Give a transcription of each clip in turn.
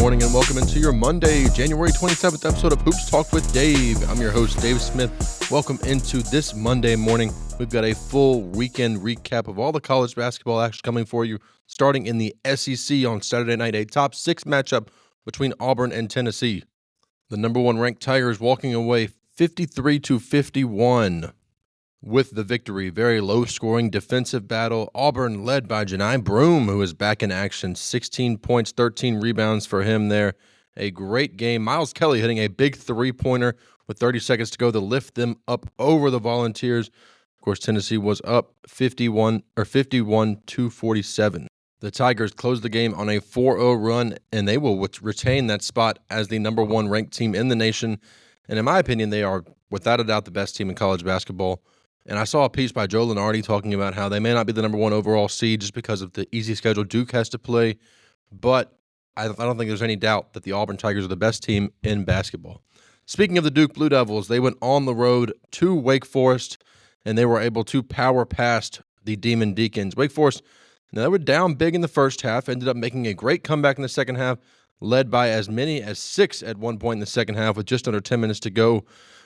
morning and welcome into your Monday, January 27th episode of Hoops Talk with Dave. I'm your host, Dave Smith. Welcome into this Monday morning. We've got a full weekend recap of all the college basketball action coming for you, starting in the SEC on Saturday night, a top 6 matchup between Auburn and Tennessee. The number 1 ranked Tigers walking away 53-51 with the victory. Very low-scoring defensive battle. Auburn led by Janai Broome, who is back in action. 16 points, 13 rebounds for him there. A great game. Miles Kelly hitting a big three-pointer with 30 seconds to go to lift them up over the Volunteers. Of course, Tennessee was up 51-47. The Tigers closed the game on a 4-0 run, and they will retain that spot as the number 1 ranked team in the nation. And in my opinion, they are without a doubt the best team in college basketball. And I saw a piece by Joe Lunardi talking about how they may not be the number 1 overall seed just because of the easy schedule Duke has to play. But I don't think there's any doubt that the Auburn Tigers are the best team in basketball. Speaking of the Duke Blue Devils, they went on the road to Wake Forest, and they were able to power past the Demon Deacons. Wake Forest, they were down big in the first half, ended up making a great comeback in the second half, led by as many as 6 at one point in the second half with just under 10 minutes to go,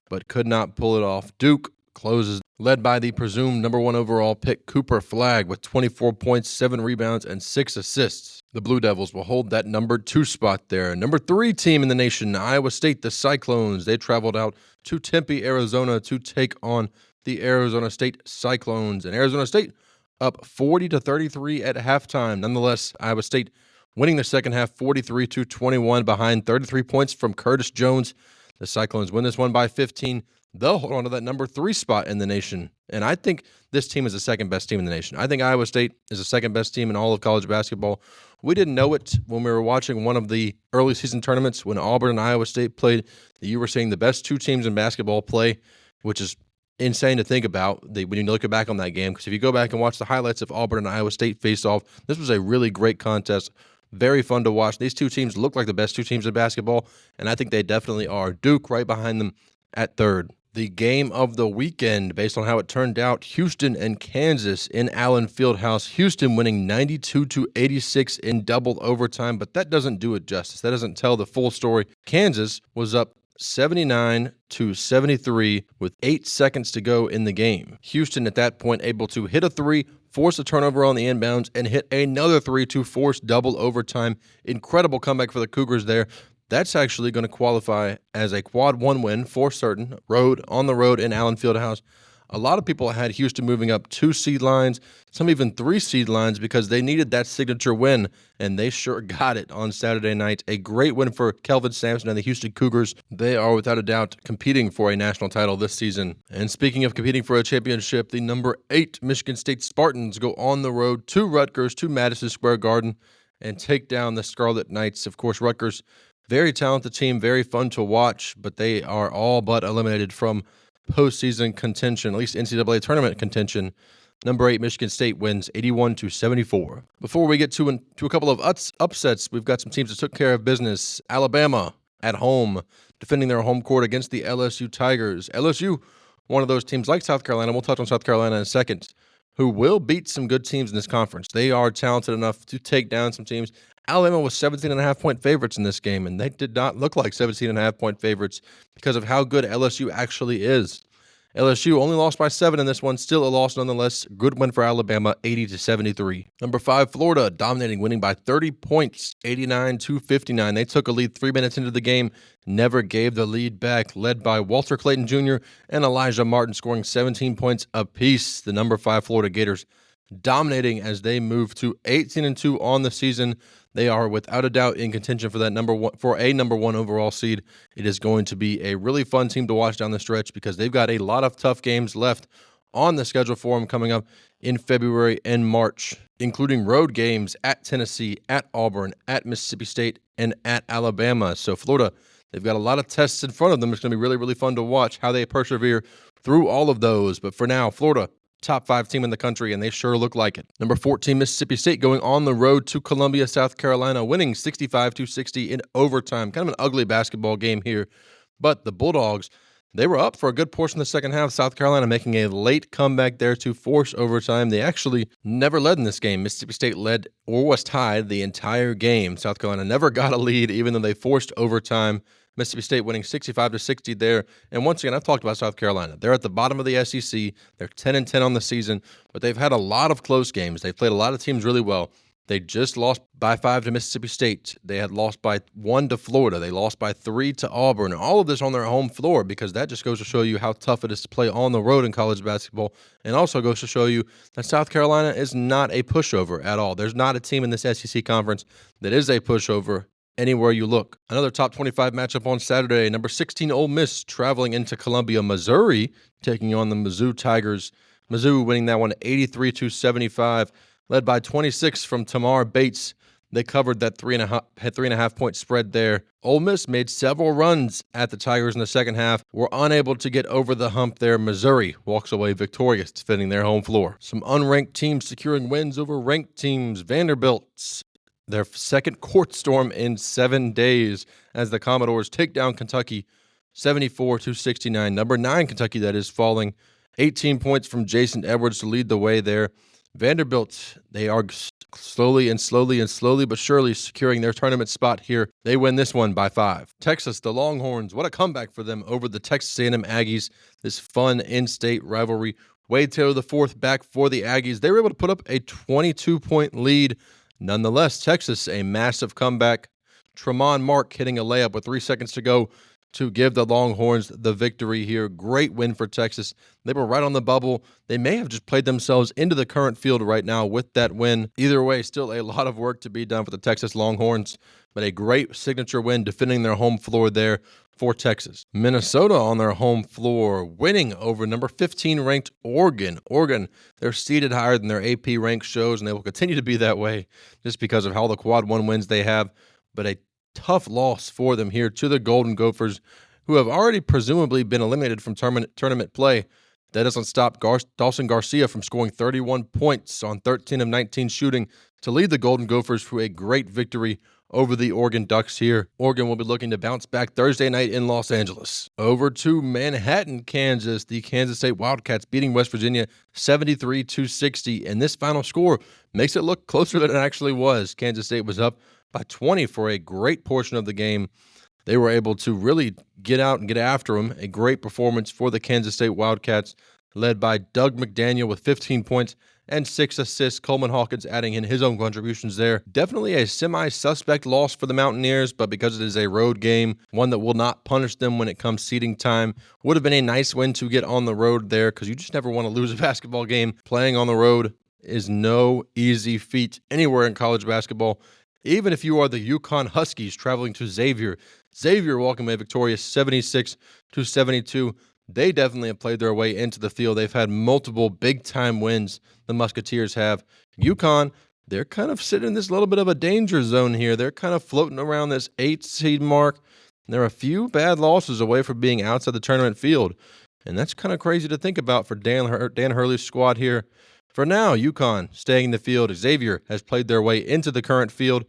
but could not pull it off. Duke closes, led by the presumed number 1 overall pick Cooper Flagg with 24 points, 7 rebounds, and 6 assists. The Blue Devils will hold that number 2 spot there. Number 3 team in the nation, Iowa State, the Cyclones. They traveled out to Tempe, Arizona to take on the Arizona State Cyclones. And Arizona State up 40-33 at halftime. Nonetheless, Iowa State winning the second half 43-21 behind 33 points from Curtis Jones. The Cyclones win this one by 15. They'll hold on to that number 3 spot in the nation. And I think this team is the second best team in the nation. I think Iowa State is the second best team in all of college basketball. We didn't know it when we were watching one of the early season tournaments when Auburn and Iowa State played. You were seeing the best 2 teams in basketball play, which is insane to think about when you look back on that game. Because if you go back and watch the highlights of Auburn and Iowa State face off, this was a really great contest. Very fun to watch. These 2 teams look like the best 2 teams in basketball, and I think they definitely are. Duke right behind them at 3rd. The game of the weekend, based on how it turned out, Houston and Kansas in Allen Fieldhouse. Houston winning 92-86 in double overtime, but that doesn't do it justice. That doesn't tell the full story. Kansas was up 79-73 with 8 seconds to go in the game. Houston at that point able to hit a 3, force a turnover on the inbounds, and hit another 3 to force double overtime. Incredible comeback for the Cougars there. That's actually going to qualify as a quad 1 win for certain, on the road in Allen Fieldhouse. A lot of people had Houston moving up 2 seed lines, some even 3 seed lines because they needed that signature win, and they sure got it on Saturday night. A great win for Kelvin Sampson and the Houston Cougars. They are without a doubt competing for a national title this season. And speaking of competing for a championship, the number 8 Michigan State Spartans go on the road to Rutgers, to Madison Square Garden, and take down the Scarlet Knights. Of course, Rutgers, very talented team, very fun to watch, but they are all but eliminated from postseason contention, at least NCAA tournament contention. Number 8 Michigan State wins 81-74. Before we get to a couple of upsets, we've got some teams that took care of business. Alabama at home, defending their home court against the LSU Tigers. LSU, one of those teams like South Carolina, we'll touch on South Carolina in a second, who will beat some good teams in this conference. They are talented enough to take down some teams. Alabama was 17.5-point favorites in this game, and they did not look like 17.5-point favorites because of how good LSU actually is. LSU only lost by 7 in this one, still a loss nonetheless. Good win for Alabama, 80-73. Number 5, Florida, dominating, winning by 30 points, 89-59. They took a lead 3 minutes into the game, never gave the lead back, led by Walter Clayton Jr. and Elijah Martin, scoring 17 points apiece. The number 5 Florida Gators dominating as they move to 18-2 on the season. They are without a doubt in contention for that number 1 overall seed. It is going to be a really fun team to watch down the stretch because they've got a lot of tough games left on the schedule for them coming up in February and March, including road games at Tennessee, at Auburn, at Mississippi State, and at Alabama. So Florida, they've got a lot of tests in front of them. It's going to be really, really fun to watch how they persevere through all of those. But for now, Florida, top 5 team in the country, and they sure look like it. Number 14, Mississippi State, going on the road to Columbia, South Carolina, winning 65-60 in overtime. Kind of an ugly basketball game here, but the Bulldogs, They were up for a good portion of the second half. South Carolina making a late comeback there to force overtime. They actually never led in this game. Mississippi State led or was tied the entire game. South Carolina never got a lead, even though they forced overtime. Mississippi State winning 65-60 there. And once again, I've talked about South Carolina. They're at the bottom of the SEC. They're 10-10 on the season, but they've had a lot of close games. They've played a lot of teams really well. They just lost by 5 to Mississippi State. They had lost by 1 to Florida. They lost by 3 to Auburn. All of this on their home floor, because that just goes to show you how tough it is to play on the road in college basketball, and also goes to show you that South Carolina is not a pushover at all. There's not a team in this SEC conference that is a pushover anywhere you look. Another top 25 matchup on Saturday. Number 16 Ole Miss traveling into Columbia, Missouri, taking on the Mizzou Tigers. Mizzou winning that one 83-75. Led by 26 from Tamar Bates. They covered that 3.5 point spread there. Ole Miss made several runs at the Tigers in the second half, were unable to get over the hump there. Missouri walks away victorious, defending their home floor. Some unranked teams securing wins over ranked teams. Vanderbilt, their second court storm in 7 days, as the Commodores take down Kentucky 74-69. Number 9 Kentucky, that is, falling 18 points from Jason Edwards to lead the way there. Vanderbilt, they are slowly but surely securing their tournament spot here. They win this one by 5. Texas, the Longhorns, what a comeback for them over the Texas A&M Aggies. This fun in-state rivalry. Wade Taylor IV back for the Aggies. They were able to put up a 22-point lead. Nonetheless, Texas, a massive comeback. Tremont Mark hitting a layup with 3 seconds to go to give the Longhorns the victory here. Great win for Texas. They were right on the bubble. They may have just played themselves into the current field right now with that win. Either way, still a lot of work to be done for the Texas Longhorns, but a great signature win defending their home floor there for Texas. Minnesota on their home floor, winning over number 15 ranked Oregon. Oregon, they're seated higher than their AP rank shows, and they will continue to be that way just because of how the quad one wins they have, but a tough loss for them here to the Golden Gophers, who have already presumably been eliminated from tournament play. That doesn't stop Dawson Garcia from scoring 31 points on 13 of 19 shooting to lead the Golden Gophers for a great victory over the Oregon Ducks here. Oregon will be looking to bounce back Thursday night in Los Angeles. Over to Manhattan, Kansas. The Kansas State Wildcats beating West Virginia 73-60, and this final score makes it look closer than it actually was. Kansas State was up by 20 for a great portion of the game. They were able to really get out and get after them. A great performance for the Kansas State Wildcats, led by Doug McDaniel with 15 points and 6 assists. Coleman Hawkins adding in his own contributions there. Definitely a semi-suspect loss for the Mountaineers, but because it is a road game, one that will not punish them when it comes seeding time, would have been a nice win to get on the road there, because you just never want to lose a basketball game. Playing on the road is no easy feat anywhere in college basketball. Even if you are the UConn Huskies traveling to Xavier. Xavier walking away victorious 76-72. They definitely have played their way into the field. They've had multiple big-time wins, the Musketeers have. UConn, they're kind of sitting in this little bit of a danger zone here. They're kind of floating around this 8 seed mark. They're a few bad losses away from being outside the tournament field. And that's kind of crazy to think about for Dan Hurley's squad here. For now, UConn staying in the field. Xavier has played their way into the current field.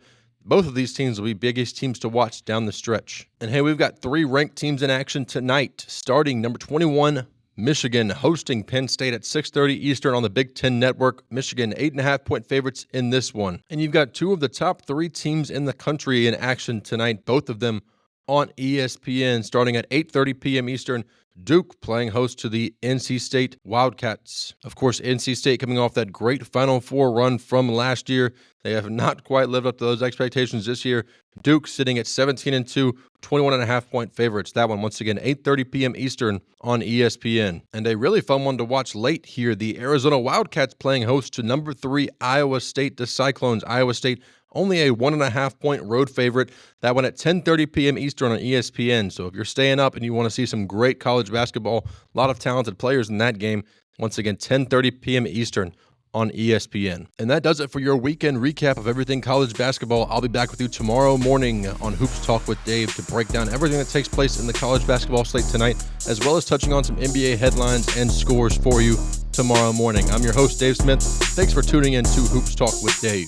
Both of these teams will be biggest teams to watch down the stretch. And hey, we've got 3 ranked teams in action tonight. Starting number 21, Michigan, hosting Penn State at 6:30 Eastern on the Big Ten Network. Michigan, 8.5-point favorites in this one. And you've got 2 of the top 3 teams in the country in action tonight, both of them on ESPN, starting at 8:30 p.m. Eastern. Duke playing host to the NC State Wildcats. Of course, NC State coming off that great Final Four run from last year. They have not quite lived up to those expectations this year. Duke sitting at 17-2, 21.5-point favorites. That one, once again, 8:30 p.m. Eastern on ESPN. And a really fun one to watch late here. The Arizona Wildcats playing host to number 3 Iowa State, the Cyclones. Iowa State only a 1.5-point road favorite. That one at 10:30 p.m. Eastern on ESPN. So if you're staying up and you want to see some great college basketball, a lot of talented players in that game, once again, 10:30 p.m. Eastern on ESPN. And that does it for your weekend recap of everything college basketball. I'll be back with you tomorrow morning on Hoops Talk with Dave to break down everything that takes place in the college basketball slate tonight, as well as touching on some NBA headlines and scores for you tomorrow morning. I'm your host, Dave Smith. Thanks for tuning in to Hoops Talk with Dave.